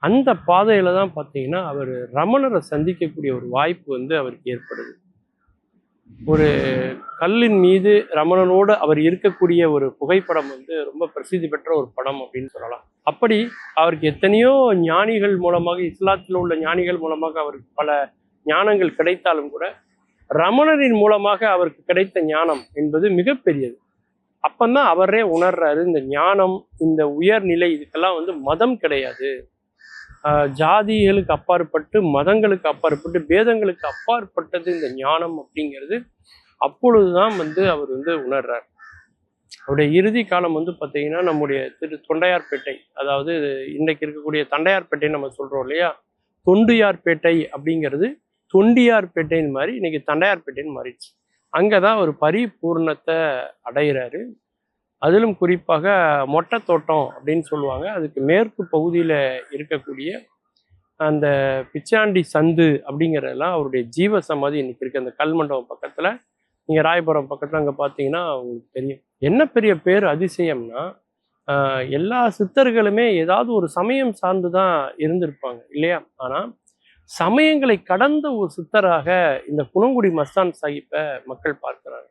அந்த பாதையில தான் பார்த்தீங்கன்னா அவர் ரமணரை சந்திக்கக்கூடிய ஒரு வாய்ப்பு வந்து அவருக்கு ஏற்படுது. ஒரு கல்லின் மீது ரமணனோடு அவர் இருக்கக்கூடிய ஒரு புகைப்படம் வந்து ரொம்ப பிரசித்தி பெற்ற ஒரு படம் அப்படின்னு சொல்லலாம். அப்படி அவருக்கு எத்தனையோ ஞானிகள் மூலமாக, இஸ்லாத்தில் உள்ள ஞானிகள் மூலமாக அவருக்கு பல ஞானங்கள் கிடைத்தாலும் கூட ரமணரின் மூலமாக அவருக்கு கிடைத்த ஞானம் என்பது மிகப்பெரியது. அப்பந்தான் அவரே உணர்றாரு, இந்த ஞானம், இந்த உயர்நிலை இதுக்கெல்லாம் வந்து மதம் கிடையாது. ஜாதிகளுக்கு அப்பாற்பட்டு, மதங்களுக்கு அப்பாற்பட்டு, பேதங்களுக்கு அப்பாற்பட்டது இந்த ஞானம் அப்படிங்கிறது. அப்பொழுதுதான் வந்து அவர் வந்து உணர்றார். அவருடைய இறுதி காலம் வந்து பார்த்தீங்கன்னா நம்முடைய தொண்டையார்பேட்டை, அதாவது இன்னைக்கு இருக்கக்கூடிய தண்டையார்பேட்டை நம்ம சொல்றோம் இல்லையா, தொண்டியார்பேட்டை அப்படிங்கிறது தொண்டியார்பேட்டைன்னு மாதிரி இன்னைக்கு தண்டையார்பேட்டைன்னு மாறிடுச்சு. அங்கதான் ஒரு பரிபூர்ணத்தை அடைகிறாரு. அதிலும் குறிப்பாக மொட்டை தோட்டம் அப்படின்னு சொல்லுவாங்க. அதுக்கு மேற்கு பகுதியில் இருக்கக்கூடிய அந்த பிச்சாண்டி சந்து அப்படிங்கிறதெல்லாம் அவருடைய ஜீவ சமாதி இன்னைக்கு இருக்கு. அந்த கல்மண்டபம் பக்கத்தில், நீங்கள் ராயபுரம் பக்கத்தில் அங்கே பார்த்தீங்கன்னா உங்களுக்கு தெரியும். என்ன பெரிய பேர் அதிசயம்னா, எல்லா சித்தர்களுமே ஏதாவது ஒரு சமயம் சார்ந்து தான் இருந்திருப்பாங்க இல்லையா? ஆனால் சமயங்களை கடந்த ஒரு சித்தராக இந்த குணங்குடி மஸ்தான் சாஹிப்பை மக்கள் பார்க்கிறாங்க.